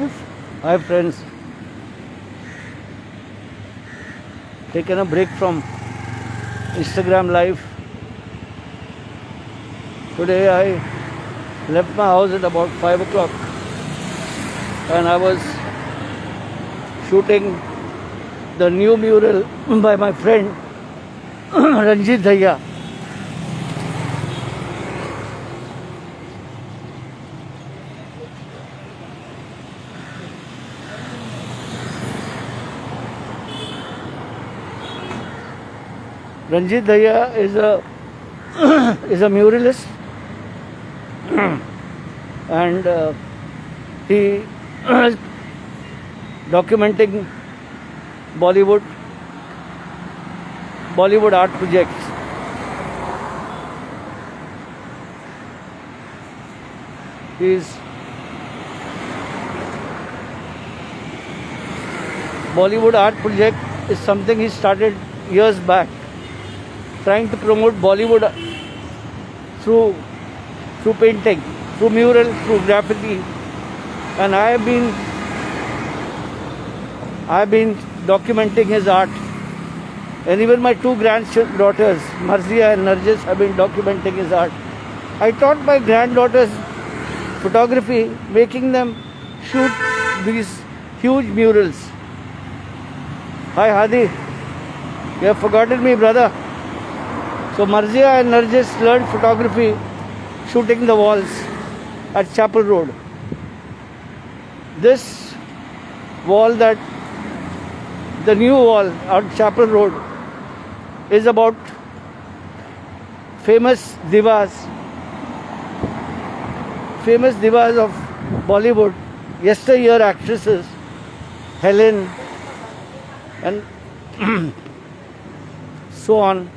Hi friends, taken a break from Instagram live. Today I left my house at about 5 o'clock and I was shooting the new mural by my friend Ranjit Dhaya. Ranjit Dhaya is a muralist and he is documenting Bollywood art projects. His Bollywood art project is something he started years back, trying to promote Bollywood through painting, through mural, through graffiti, and I have been documenting his art, and even my two granddaughters, Marzia and Narjis, have been documenting his art. I taught my granddaughters photography, making them shoot these huge murals. Hi Hadi, you have forgotten me, brother. So Marzia and Narjis learned photography shooting the walls at Chapel Road. This wall, the new wall on Chapel Road, is about famous divas of Bollywood, yesteryear actresses, Helen and so on.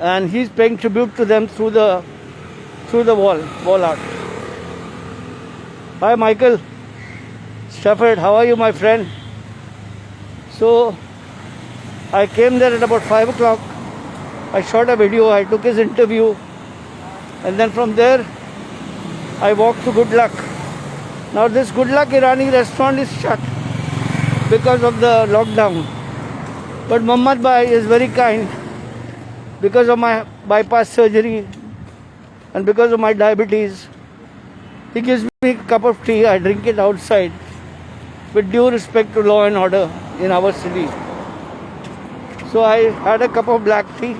And he's paying tribute to them through the wall art. Hi Michael Stafford, how are you, my friend? So I came there at about 5 o'clock. I shot a video, I took his interview, and then from there I walked to Good Luck. Now this Good Luck Irani restaurant is shut because of the lockdown. But Muhammad Bhai is very kind. Because of my bypass surgery and because of my diabetes, he gives me a cup of tea. I drink it outside with due respect to law and order in our city. So I had a cup of black tea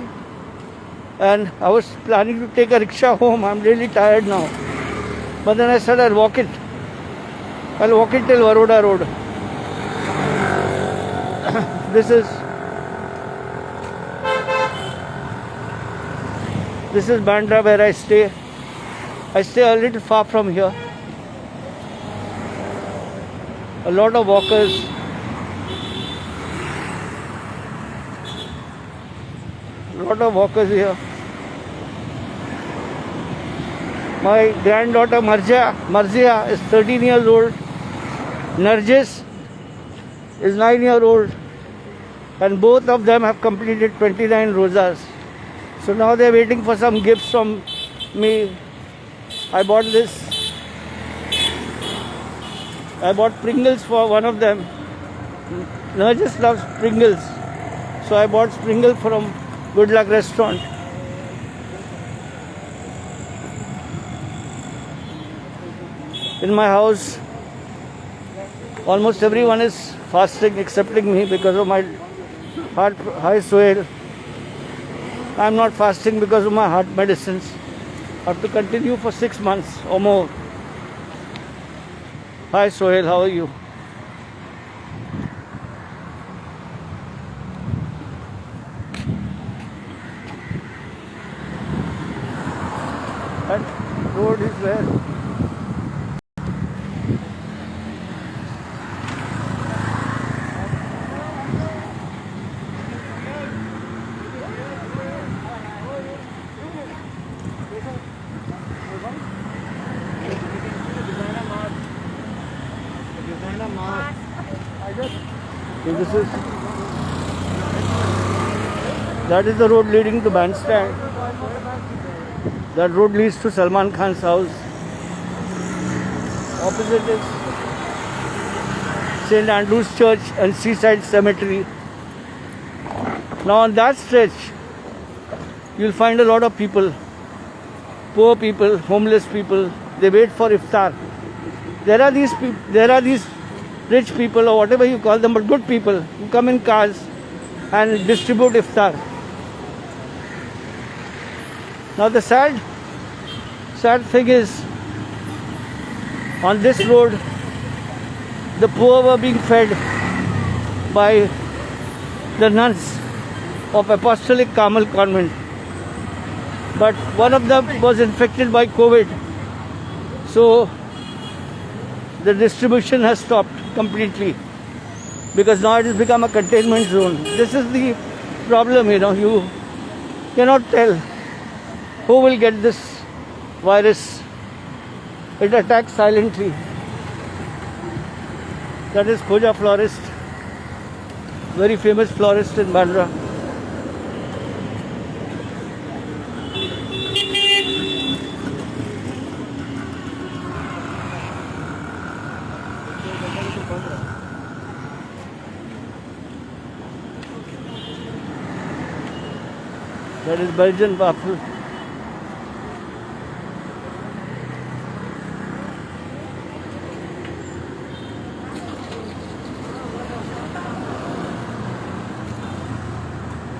and I was planning to take a rickshaw home. I'm really tired now. But then I said I'll walk it till Baroda Road. This is Bandra where I stay. I stay a little far from here. A lot of walkers. Here. My granddaughter Marzia is 13 years old. Narjis is 9 years old. And both of them have completed 29 rozas. So now they're waiting for some gifts from me. I bought Pringles for one of them. Narjis loves Pringles. So I bought Pringles from Good Luck restaurant. In my house, almost everyone is fasting excepting me because of my heart. Hi Sohail. I'm not fasting because of my heart medicines. I have to continue for 6 months or more. Hi Sohail, how are you? That road is where? That is the road leading to Bandstand. That road leads to Salman Khan's house. Opposite is St. Andrew's Church and Seaside Cemetery. Now on that stretch, you'll find a lot of people, poor people, homeless people. They wait for iftar. There are these rich people or whatever you call them, but good people who come in cars and distribute iftar. Now the sad thing is, on this road, the poor were being fed by the nuns of Apostolic Carmel Convent. But one of them was infected by COVID. So the distribution has stopped completely because now it has become a containment zone. This is the problem, you cannot tell who will get this virus. It attacks silently. That is Khoja Florist, very famous florist in Bandra. That is Belgian waffle.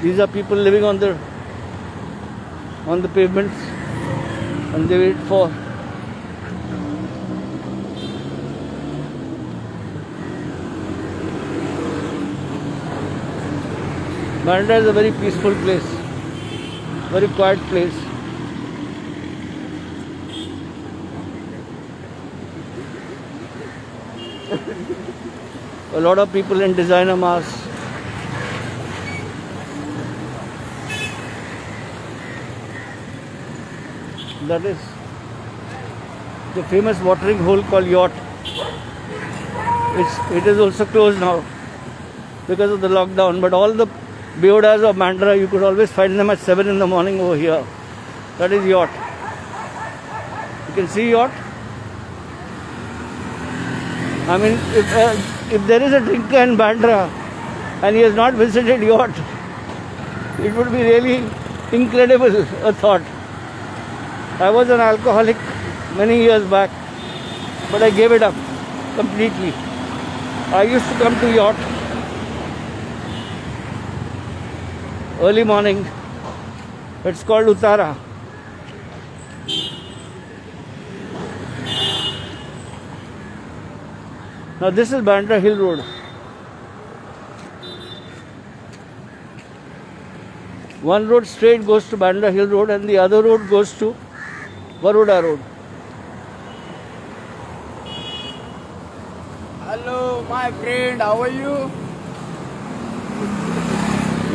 These are people living on the pavements, and they wait for Bandra is a very peaceful place, very quiet place. A lot of people in designer masks. That is the famous watering hole called Yacht. It is also closed now because of the lockdown, but all the beodas of Bandra, you could always find them at 7 in the morning over here. That is Yacht. You can see Yacht. I mean, if there is a drinker in Bandra and he has not visited Yacht, it would be really incredible a thought. I was an alcoholic many years back, but I gave it up completely. I used to come to Yacht early morning. It's called Utara. Now this is Bandra Hill Road. One road straight goes to Bandra Hill Road and the other road goes to Baroda Road. Hello, my friend. How are you?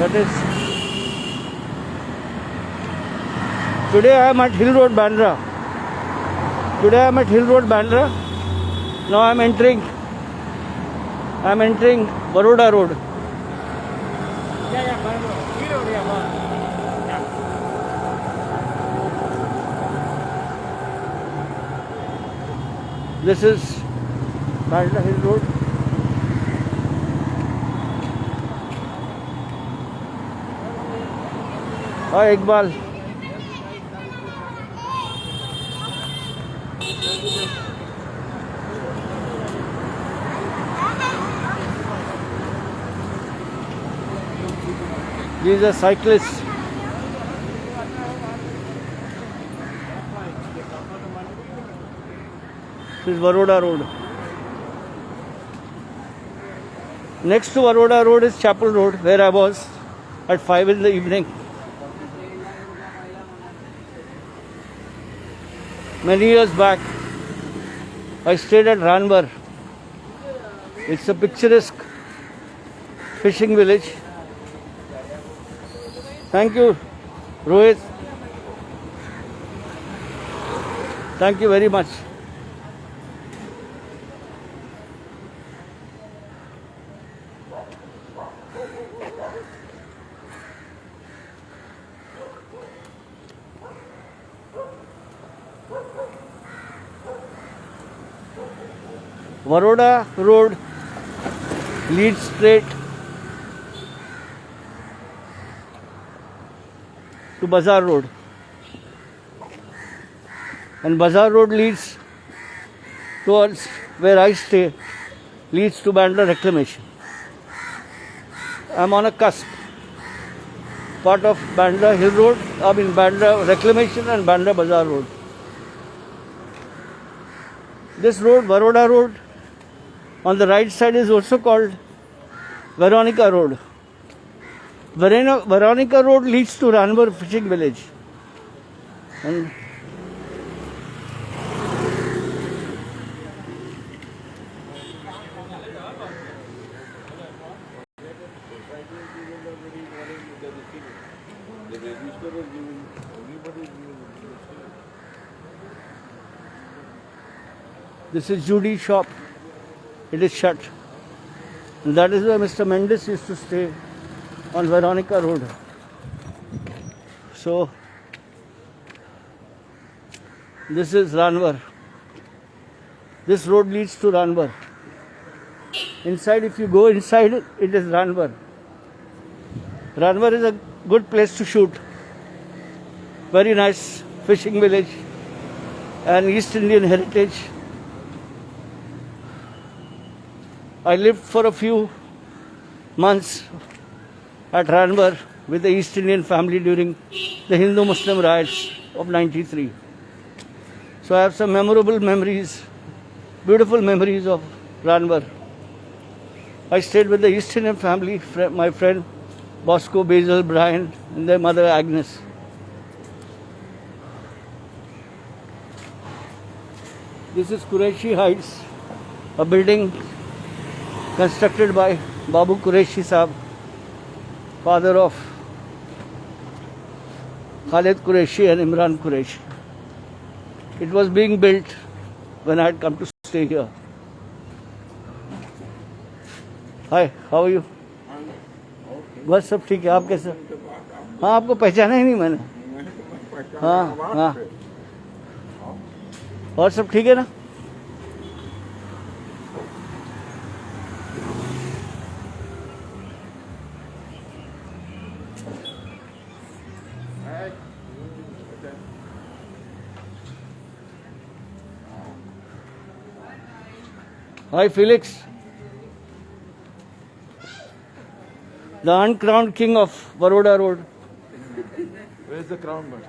That is. Today I am at Hill Road, Bandra. Now I am entering Baroda Road. This is Bandra Hill Road. Hi Iqbal. These are cyclists. This is Baroda Road. Next to Baroda Road is Chapel Road, where I was at 5 in the evening. Many years back, I stayed at Ranbar. It's a picturesque fishing village. Thank you, Rohit. Thank you very much. Baroda Road leads straight to Bazaar Road, and Bazaar Road leads towards where I stay, leads to Bandra Reclamation. I'm on a cusp, part of Bandra Hill Road, Bandra Reclamation and Bandra Bazaar Road. This road, Baroda Road, on the right side is also called Veronica Road. Veronica Road leads to Ranvar Fishing Village. And this is Judy's shop. It is shut. And that is where Mr. Mendes used to stay, on Veronica Road. So, this is Ranvar. This road leads to Ranvar. Inside, if you go inside, it is Ranvar. Ranvar is a good place to shoot. Very nice fishing village and East Indian heritage. I lived for a few months at Ranvar with the East Indian family during the Hindu-Muslim riots of '93. So I have some memorable memories, beautiful memories of Ranvar. I stayed with the East Indian family, my friend Bosco, Basil, Brian, and their mother Agnes. This is Qureshi Heights, a building constructed by Babu Qureshi Saab, father of Khalid Qureshi and Imran Qureshi. It was being built when I had come to stay here. Hi, how are you? बस सब ठीक है, आप कैसे? हाँ, आपको पहचाना ही नहीं मैंने. हाँ हाँ, और सब ठीक है ना? Hi, Felix. The uncrowned king of Baroda Road. Where's the crown, man?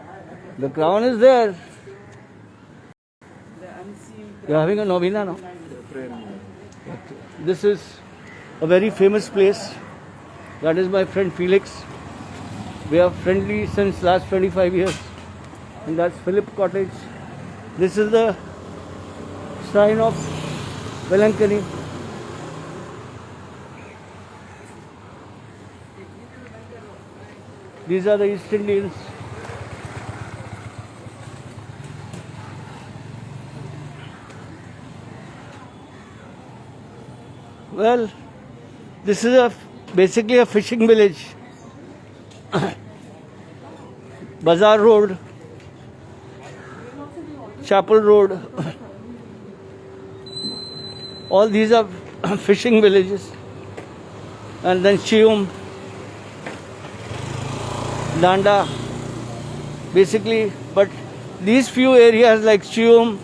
The crown is there. You're having a novena now? This is a very famous place. That is my friend Felix. We are friendly since last 25 years. And that's Philip Cottage. This is the shrine of Velankani. These are the East Indians. Well, this is basically a fishing village. Bazaar Road, Chapel Road, all these are fishing villages. And then Chium, Danda, basically, but these few areas like Chium,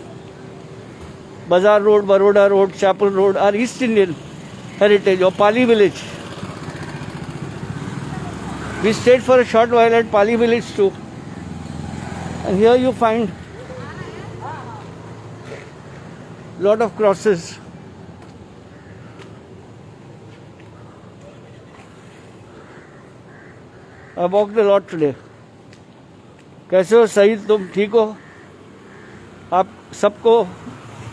Bazaar Road, Baroda Road, Chapel Road are East Indian heritage or Pali village. We stayed for a short while at Pali village too. And here you find lot of crosses. I walked a lot today. कैसे हो सईद, तुम ठीक हो? आप सबको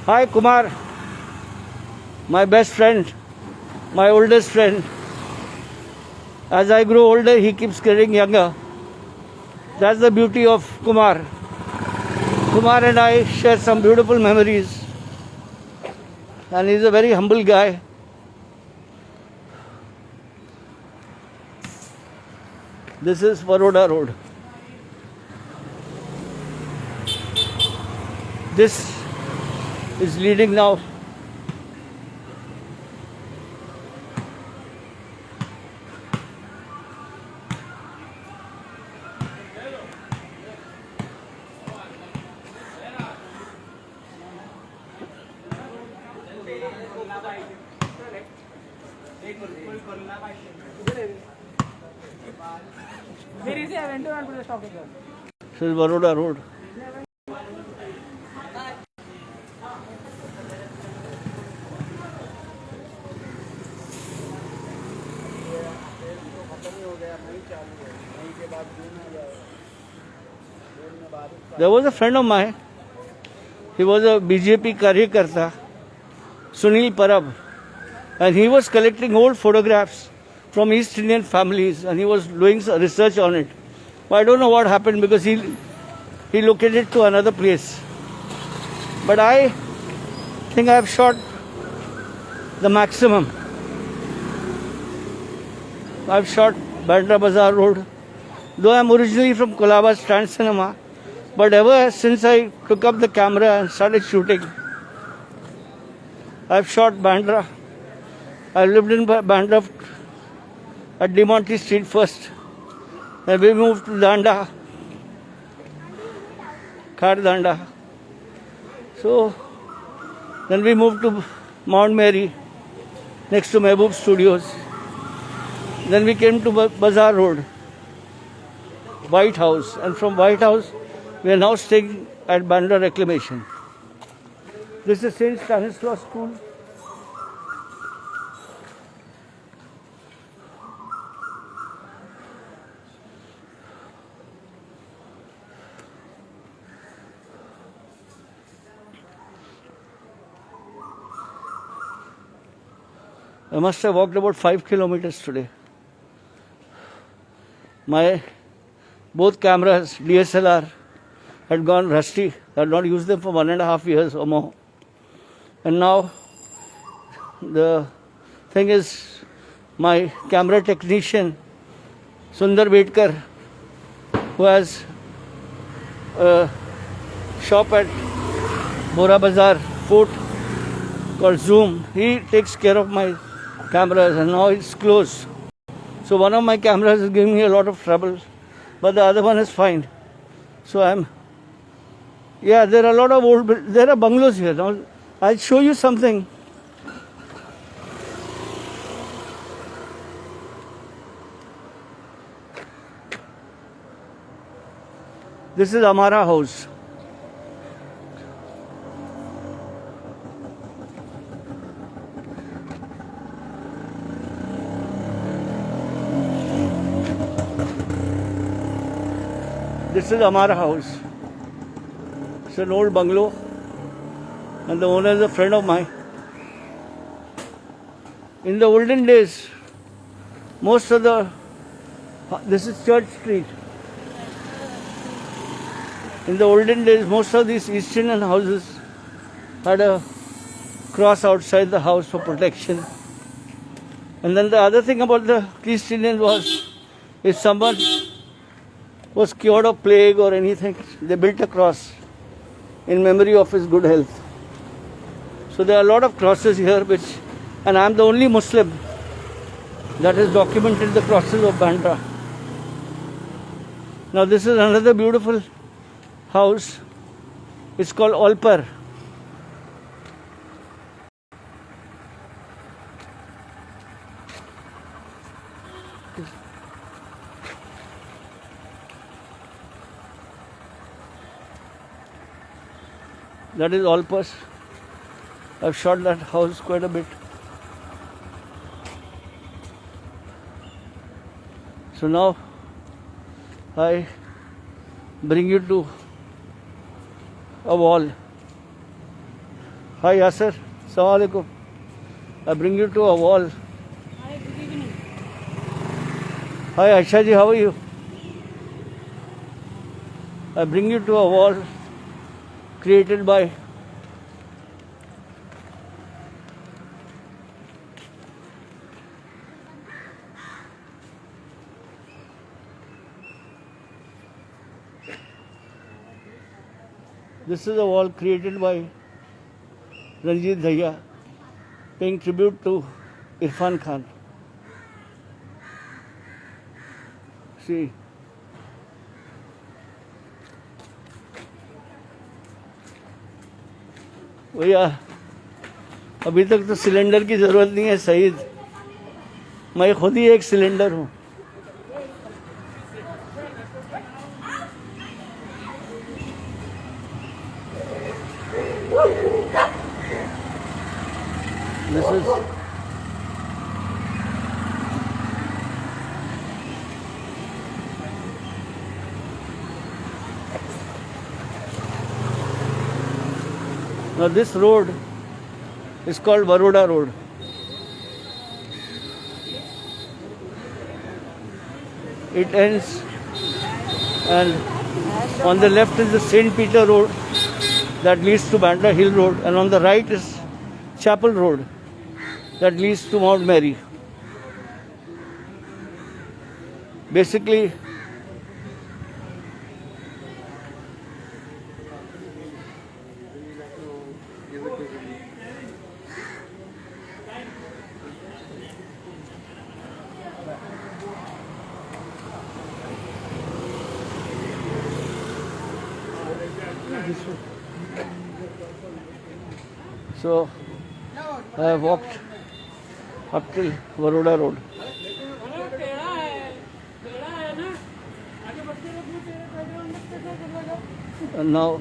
हाय Kumar, my best friend, my oldest friend. As I grow older, he keeps getting younger. That's the beauty of Kumar. Kumar and I share some beautiful memories. And he's a very humble guy. This is Baroda Road. This is leading now This is Baroda Road. There was a friend of mine. He was a BJP Karyakarta, Sunil Parab, and he was collecting old photographs from East Indian families, and he was doing some research on it. But I don't know what happened because he located to another place. But I think I have shot the maximum. I've shot Bandra Bazaar Road. Though I'm originally from Colaba Stand Cinema, but ever since I took up the camera and started shooting, I've shot Bandra. I lived in Bandra at Demonty Street first. Then we moved to Danda, Khar Danda. So then we moved to Mount Mary, next to Mehboob Studios. Then we came to Bazaar Road, White House, and from White House we are now staying at Bandra Reclamation. This is St. Stanislaus School. I must have walked about 5 kilometers today. My both cameras, DSLR, had gone rusty. I had not used them for 1.5 years or more. And now the thing is, my camera technician, Sundar Bedkar, who has a shop at Bora Bazaar Fort called Zoom, he takes care of my cameras, and now it's closed. So one of my cameras is giving me a lot of trouble, but the other one is fine. So there are a lot of there are bungalows here. Now I'll show you something. This is Amara House. This is Amara House. It's an old bungalow, and the owner is a friend of mine. In the olden days, this is Church Street. In the olden days, most of these East Indian houses had a cross outside the house for protection. And then the other thing about the East Indians was, if someone was cured of plague or anything, they built a cross in memory of his good health. So there are a lot of crosses here, and I am the only Muslim that has documented the crosses of Bandra. Now this is another beautiful house. It's called Olpar. That is Olpar. I've shot that house quite a bit. So now I bring you to a wall. Hi Yasser, Assalamu alaikum. I bring you to a wall. Hi, good evening. Hi Aisha ji, how are you? I bring you to a wall created by This is a wall created by Ranjit Dhaya, paying tribute to Irfan Khan. See, we are अभी तक तो cylinder की ज़रूरत नहीं है सईद, मैं खुद ही एक सिलेंडर हूँ। This is now this road is called Baroda Road. It ends, and on the left is the St. Peter Road that leads to Bandra Hill Road, and on the right is Chapel Road that leads to Mount Mary. Basically, so I have walked up till Baroda Road. And now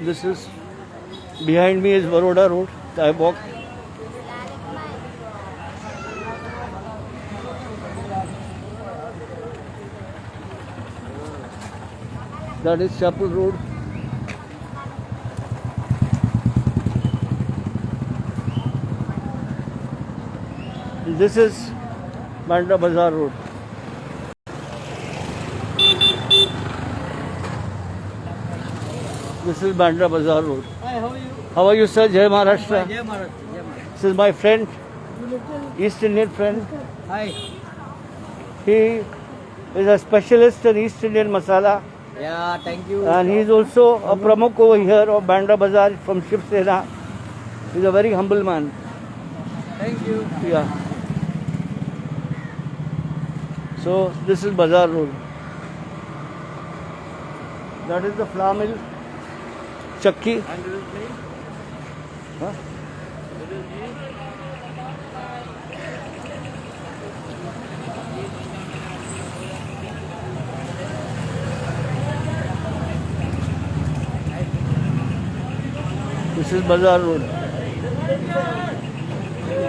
this is behind me is Baroda Road. I walked. That is Chapel Road. This is Bandra Bazaar Road. This is Bandra Bazaar Road. Hi, how are you? How are you, sir? Jai Maharashtra. Jai Maharashtra. Jai Maharashtra. This is my friend, East Indian friend. Hi. He is a specialist in East Indian masala, Yeah, thank you. and he is also a pramukh over here of Bandra Bazaar from Shiv Sena. He is a very humble man. Thank you. Yeah. So this is Bazaar Road. That is the flour mill, Chakki. And this is me. Huh? This is me. This is Bazaar Road.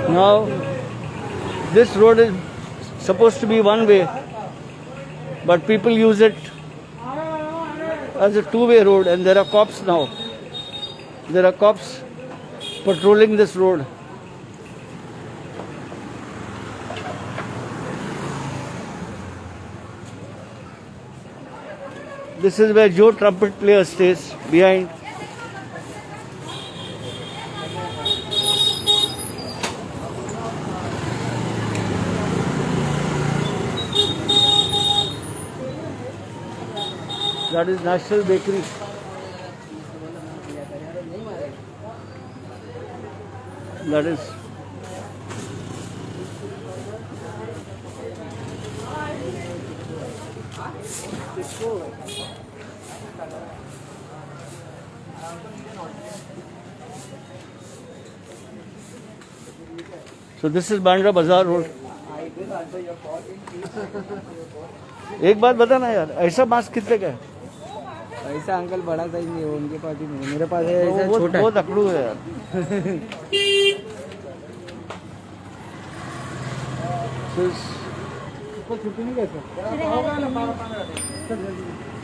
Now, this road is supposed to be one way, but people use it as a two-way road, and there are cops now. There are cops patrolling this road. This is where Joe trumpet player stays, behind. That is National Bakery. That is so this is Bandra Bazaar Road. एक बात बता ना यार, ऐसा mask कितने का है? ऐसा अंकल बड़ा साइज नहीं है, उनके पास ही नहीं है, मेरे पास है वो ऐसा छोटा है। बहुत अकड़ू है यार.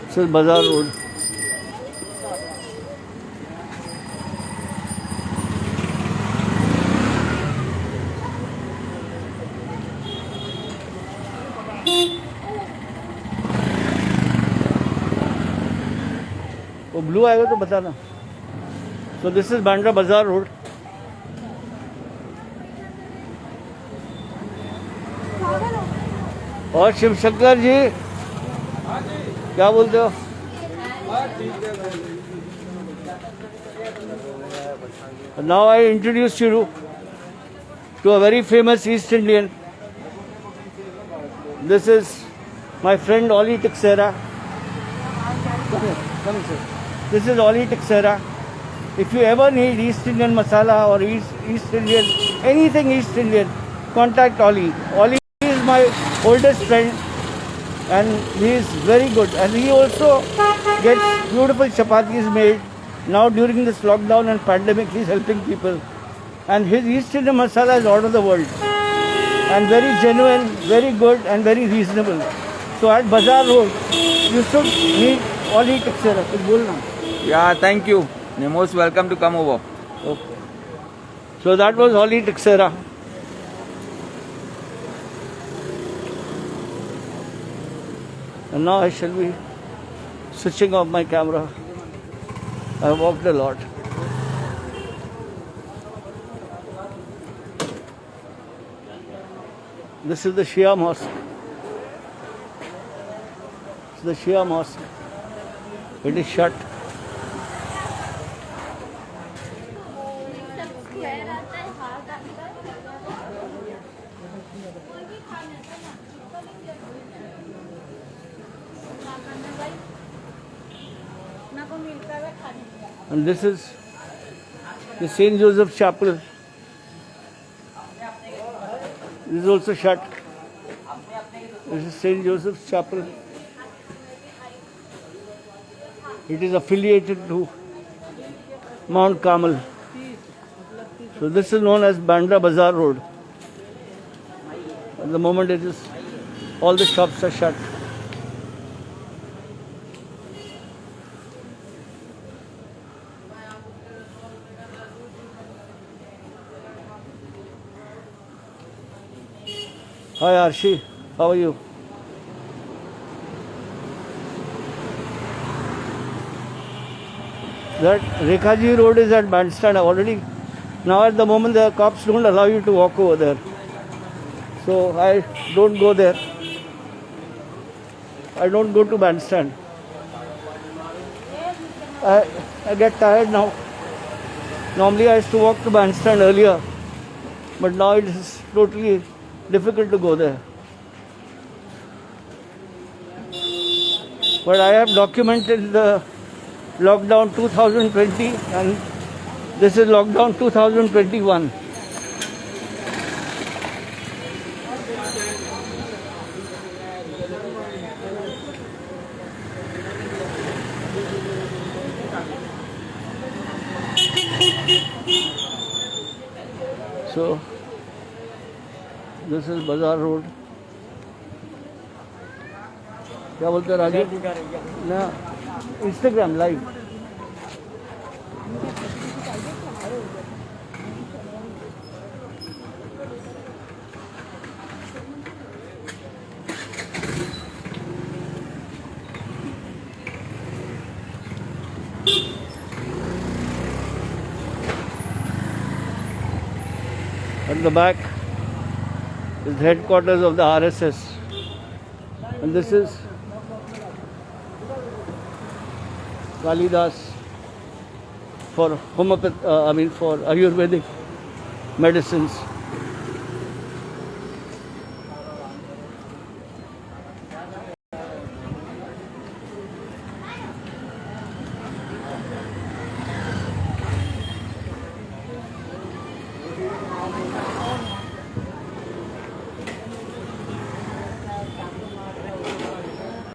This is Bazaar Road. वो ब्लू आएगा तो बताना. So this is Bandra Bazaar Road. और शिव शंकर जी क्या बोलते हो? Now I introduce you to a very famous East Indian. This is my friend Oli Tixera. Come here, sir. This is Oli Tixera. If you ever need East Indian masala or East Indian, anything East Indian, contact Oli. Oli is my oldest friend and he is very good. And he also gets beautiful chapatis made. Now during this lockdown and pandemic, he is helping people. And his East Indian masala is out of the world. And very genuine, very good and very reasonable. So at Bazaar Road, you should meet Oli Texera. कुछ बोलना? Yeah, thank you. You're most welcome to come over. Okay. So that was Oli Texera. And now I shall be switching off my camera. I walked a lot. This is the Shia Mosque. It's the Shia Mosque. It is shut. And this is the St. Joseph Chapel. This is also shut. This is St. Joseph's Chapel. It is affiliated to Mount Carmel. So this is known as Bandra Bazaar Road. At the moment it is, all the shops are shut. Hi Arshi, how are you? That Rekhaji Road is at Bandstand already. Now at the moment the cops don't allow you to walk over there. So I don't go there. I don't go to Bandstand. I get tired now. Normally I used to walk to Bandstand earlier. But now it is totally difficult to go there. But I have documented the lockdown 2020 and this is lockdown 2021. So this is Bazaar Road. क्या बोलते हैं राजू? ना Instagram live. At the back is the headquarters of the RSS, and this is Kalidas for for Ayurvedic medicines.